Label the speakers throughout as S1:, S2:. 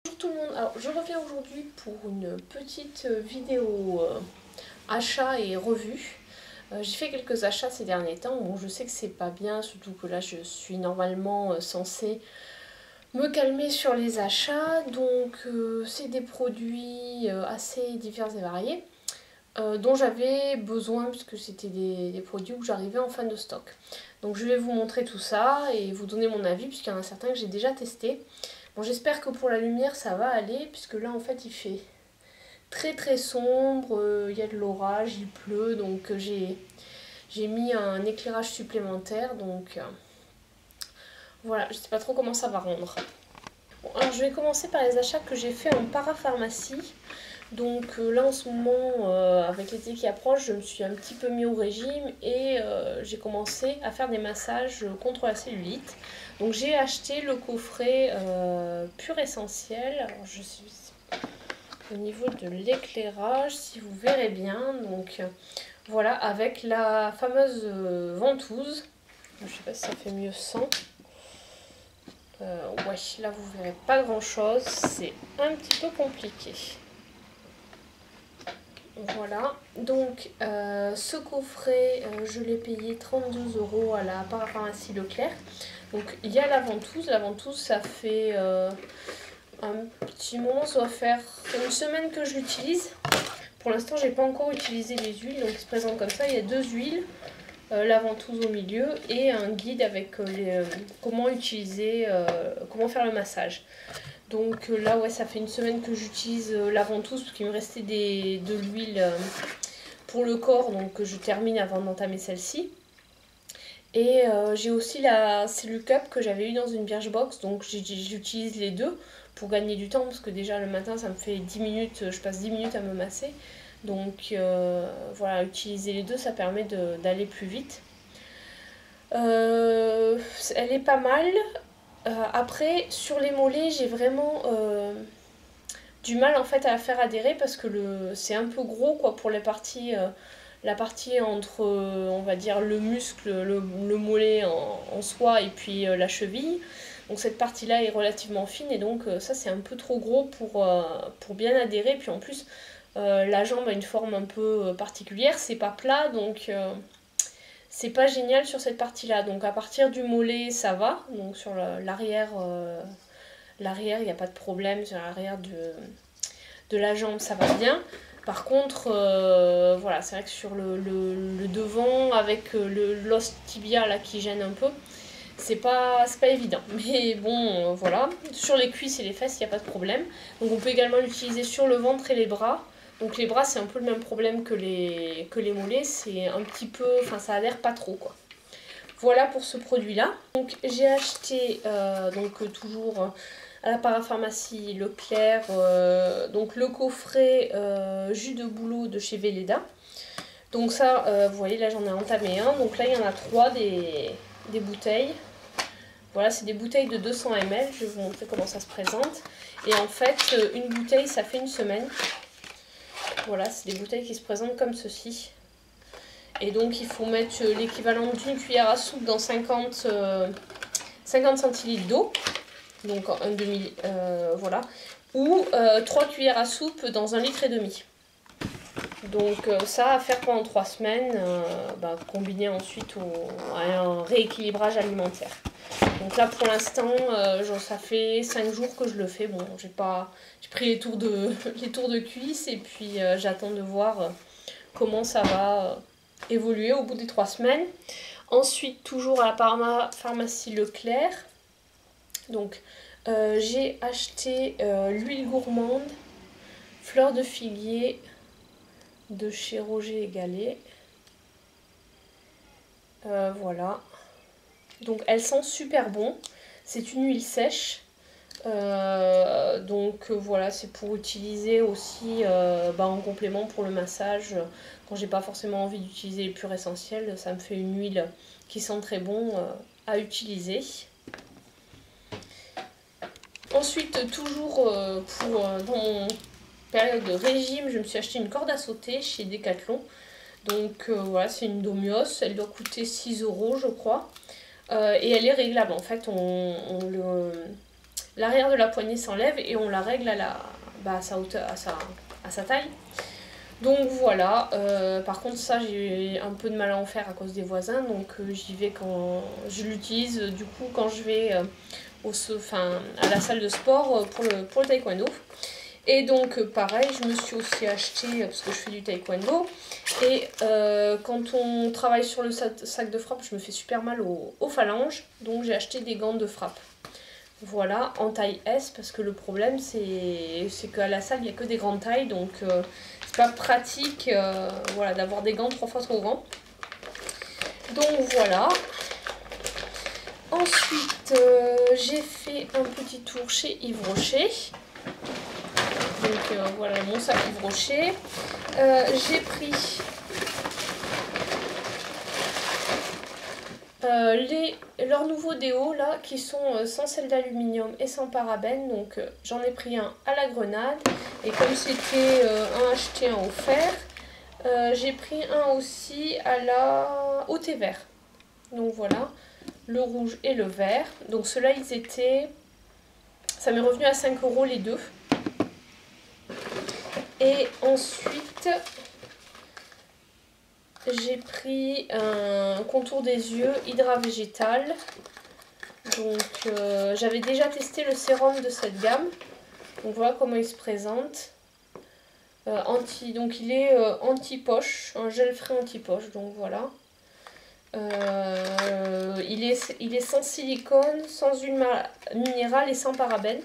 S1: Bonjour tout le monde, alors je reviens aujourd'hui pour une petite vidéo achat et revue. J'ai fait quelques achats ces derniers temps, bon je sais que c'est pas bien, surtout que là je suis normalement censée me calmer sur les achats, donc c'est des produits assez divers et variés. Dont j'avais besoin puisque c'était des produits où j'arrivais en fin de stock. Donc je vais vous montrer tout ça et vous donner mon avis puisqu'il y en a certains que j'ai déjà testés. Bon, j'espère que pour la lumière ça va aller puisque là en fait il fait très très sombre, il y a de l'orage, il pleut, donc j'ai mis un éclairage supplémentaire, donc voilà, je sais pas trop comment ça va rendre. Bon, alors je vais commencer par les achats que j'ai fait en parapharmacie. Donc là en ce moment, avec l'été qui approche, je me suis un petit peu mis au régime et j'ai commencé à faire des massages contre la cellulite. Donc j'ai acheté le coffret Pur Essentiel. Alors je suis au niveau de l'éclairage, si vous verrez bien. Donc voilà, avec la fameuse ventouse. Je sais pas si ça fait mieux sans. Ouais, là vous verrez pas grand chose, c'est un petit peu compliqué. Voilà, donc ce coffret, je l'ai payé 32 € à la parapharmacie Leclerc. Donc il y a la ventouse ça fait un petit moment, ça doit faire une semaine que je l'utilise. Pour l'instant j'ai pas encore utilisé les huiles, donc il se présente comme ça, il y a deux huiles, la ventouse au milieu et un guide avec comment utiliser, comment faire le massage. Donc là ouais, ça fait une semaine que j'utilise la ventouse parce qu'il me restait de l'huile pour le corps, donc je termine avant d'entamer celle-ci. Et j'ai aussi la Cellucup que j'avais eu dans une Birchbox, donc j'utilise les deux pour gagner du temps parce que déjà le matin ça me fait 10 minutes, je passe 10 minutes à me masser. Donc voilà, utiliser les deux ça permet d'aller plus vite. Elle est pas mal. Après, sur les mollets, j'ai vraiment du mal en fait à la faire adhérer parce que c'est un peu gros quoi pour les parties, la partie entre, on va dire, le muscle, le mollet en soi et puis la cheville. Donc cette partie-là est relativement fine et donc ça c'est un peu trop gros pour bien adhérer. Puis en plus, la jambe a une forme un peu particulière, c'est pas plat donc c'est pas génial sur cette partie-là. Donc à partir du mollet, ça va. Donc sur l'arrière, il n'y a pas de problème. Sur l'arrière de la jambe, ça va bien. Par contre, voilà, c'est vrai que sur le devant, avec l'os tibia là qui gêne un peu, c'est pas évident. Mais bon, voilà. Sur les cuisses et les fesses, il n'y a pas de problème. Donc on peut également l'utiliser sur le ventre et les bras. Donc les bras, c'est un peu le même problème que les mollets. C'est un petit peu, enfin ça adhère pas trop quoi. Voilà pour ce produit-là. Donc j'ai acheté, donc toujours à la parapharmacie Leclerc, donc le coffret jus de bouleau de chez Velleda. Donc ça, vous voyez là j'en ai entamé un. Donc là il y en a 3 des bouteilles. Voilà, c'est des bouteilles de 200 ml, je vais vous montrer comment ça se présente. Et en fait, une bouteille, ça fait une semaine. Voilà, c'est des bouteilles qui se présentent comme ceci. Et donc, il faut mettre l'équivalent d'une cuillère à soupe dans 50 centilitres d'eau. Donc, un demi, voilà. Ou 3 cuillères à soupe dans 1,5 litre. Donc ça à faire pendant 3 semaines, combiné ensuite à un rééquilibrage alimentaire. Donc là pour l'instant, ça fait 5 jours que je le fais. Bon, j'ai pris les tours de cuisse et puis j'attends de voir comment ça va évoluer au bout des 3 semaines. Ensuite, toujours à la pharmacie Leclerc. Donc j'ai acheté l'huile gourmande, fleur de figuier de chez Roger et Gallet. Voilà. Donc elle sent super bon. C'est une huile sèche. Donc voilà, c'est pour utiliser aussi en complément pour le massage. Quand j'ai pas forcément envie d'utiliser les purs essentiels, ça me fait une huile qui sent très bon à utiliser. Ensuite, toujours dans mon période de régime, je me suis acheté une corde à sauter chez Decathlon. Donc voilà, c'est une Domios, elle doit coûter 6 € je crois. Et elle est réglable, en fait, l'arrière de la poignée s'enlève et on la règle à sa hauteur, à sa taille. Donc voilà, par contre ça j'ai un peu de mal à en faire à cause des voisins, donc j'y vais quand je l'utilise du coup quand je vais à la salle de sport pour le taekwondo. Et donc pareil, je me suis aussi acheté, parce que je fais du taekwondo, et quand on travaille sur le sac de frappe, je me fais super mal aux phalanges, donc j'ai acheté des gants de frappe. Voilà, en taille S, parce que le problème c'est qu'à la salle il n'y a que des grandes tailles, donc c'est pas pratique voilà, d'avoir des gants 3 fois trop grands. Donc voilà. Ensuite, j'ai fait un petit tour chez Yves Rocher. Donc voilà mon sac Yves Rocher. J'ai pris leurs nouveaux déos là qui sont sans sel d'aluminium et sans parabènes. Donc j'en ai pris un à la grenade. Et comme c'était un acheté, un offert, j'ai pris un aussi au thé vert. Donc voilà, le rouge et le vert. Donc ceux-là ils étaient... Ça m'est revenu à 5 € les deux. Et ensuite, j'ai pris un contour des yeux Hydra Végétal. Donc j'avais déjà testé le sérum de cette gamme. Donc voilà comment il se présente. Donc il est anti-poche, un gel frais anti-poche. Donc voilà. Il est sans silicone, sans huile minérale et sans parabènes.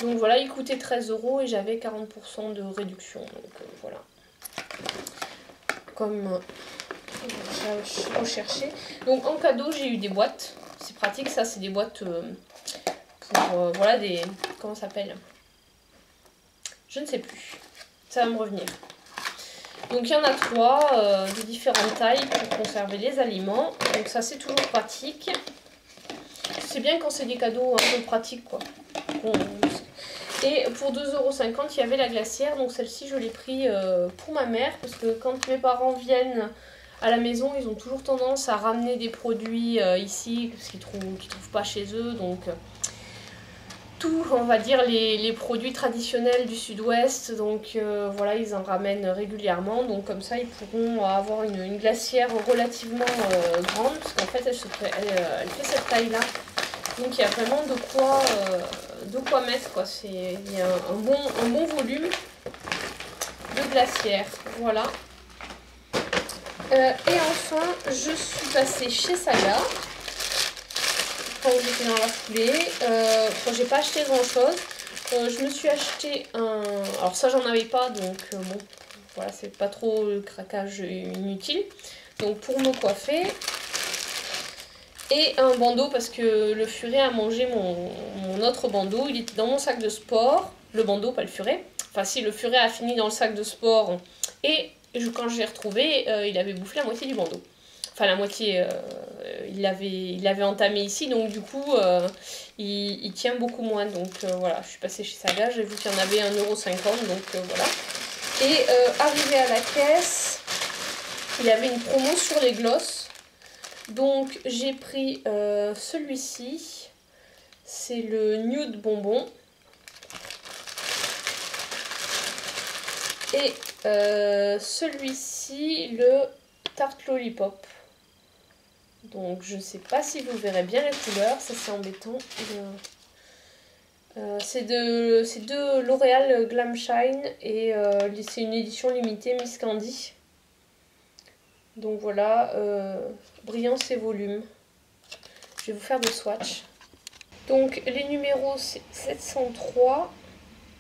S1: Donc voilà, il coûtait 13 € et j'avais 40% de réduction. Donc voilà. Comme j'ai recherché. Donc en cadeau, j'ai eu des boîtes. C'est pratique, ça, c'est des boîtes pour voilà, des... Comment ça s'appelle? Je ne sais plus. Ça va me revenir. Donc il y en a 3 de différentes tailles pour conserver les aliments. Donc ça, c'est toujours pratique. C'est bien quand c'est des cadeaux un peu pratiques, quoi. Et pour 2,50 €, il y avait la glacière. Donc celle-ci, je l'ai pris pour ma mère. Parce que quand mes parents viennent à la maison, ils ont toujours tendance à ramener des produits ici. Parce qu'ils trouvent pas chez eux. Donc tout, on va dire, les produits traditionnels du sud-ouest. Donc voilà, ils en ramènent régulièrement. Donc comme ça, ils pourront avoir une glacière relativement grande. Parce qu'en fait, elle fait cette taille-là. Donc il y a vraiment de quoi mettre, quoi. Il y a un bon volume de glacière. Voilà. Et enfin, je suis passée chez Saga. Quand j'étais dans la foulée. J'ai pas acheté grand chose. Je me suis acheté un... Alors ça, j'en avais pas, donc bon, voilà, c'est pas trop le craquage inutile. Donc pour me coiffer. Et un bandeau parce que le furet a mangé mon autre bandeau. Il était dans mon sac de sport. Le bandeau, pas le furet. Enfin si, le furet a fini dans le sac de sport. Et quand je l'ai retrouvé, il avait bouffé la moitié du bandeau. Enfin la moitié, il l'avait entamé ici. Donc du coup, il tient beaucoup moins. Donc voilà, je suis passée chez Saga. J'ai vu qu'il y en avait 1,50 €. Donc voilà. Et arrivé à la caisse, il y avait une promo sur les glosses. Donc j'ai pris celui-ci, c'est le nude bonbon. Et celui-ci, le tarte lollipop. Donc je ne sais pas si vous verrez bien les couleurs, ça c'est embêtant. C'est de L'Oréal Glam Shine et c'est une édition limitée Miss Candy. Donc voilà, brillance et volume. Je vais vous faire des swatchs. Donc les numéros c'est 703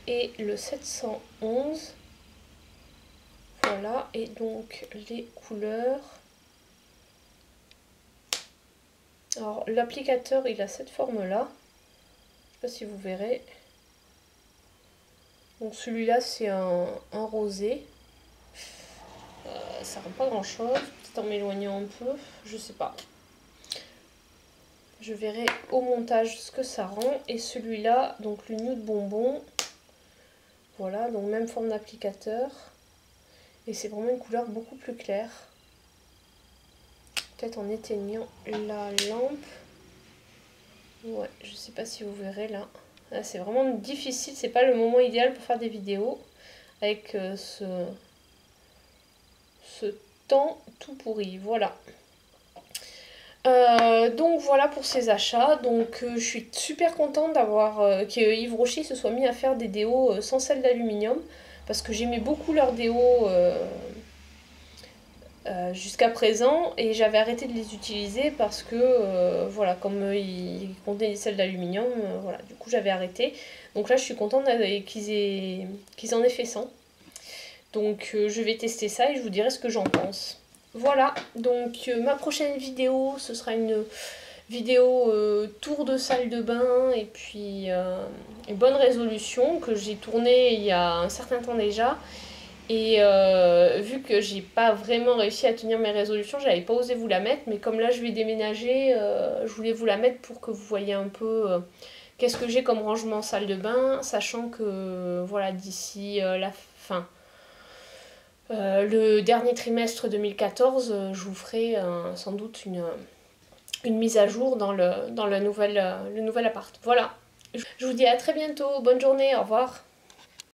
S1: et le 711. Voilà, et donc les couleurs. Alors l'applicateur il a cette forme là. Je sais pas si vous verrez. Donc celui-là c'est un rosé. Ça rend pas grand chose. Peut-être en m'éloignant un peu. Je sais pas. Je verrai au montage ce que ça rend. Et celui-là, donc le nude bonbon. Voilà, donc même forme d'applicateur. Et c'est vraiment une couleur beaucoup plus claire. Peut-être en éteignant la lampe. Ouais, je sais pas si vous verrez là. Là c'est vraiment difficile, c'est pas le moment idéal pour faire des vidéos avec ce temps tout pourri. Voilà. Donc voilà pour ces achats. Donc je suis super contente d'avoir que Yves Rocher se soit mis à faire des déos sans sel d'aluminium parce que j'aimais beaucoup leurs déos jusqu'à présent et j'avais arrêté de les utiliser parce que voilà, comme ils contenaient des sels d'aluminium, voilà, du coup j'avais arrêté. Donc là je suis contente qu'ils en aient fait 100. Donc je vais tester ça et je vous dirai ce que j'en pense. Voilà, donc ma prochaine vidéo, ce sera une vidéo tour de salle de bain et puis une bonne résolution que j'ai tournée il y a un certain temps déjà. Et vu que j'ai pas vraiment réussi à tenir mes résolutions, j'avais pas osé vous la mettre, mais comme là je vais déménager, je voulais vous la mettre pour que vous voyez un peu qu'est-ce que j'ai comme rangement salle de bain, sachant que voilà, d'ici la fin. Le dernier trimestre 2014, je vous ferai sans doute une mise à jour dans le nouvel appart. Voilà. Je vous dis à très bientôt. Bonne journée. Au revoir.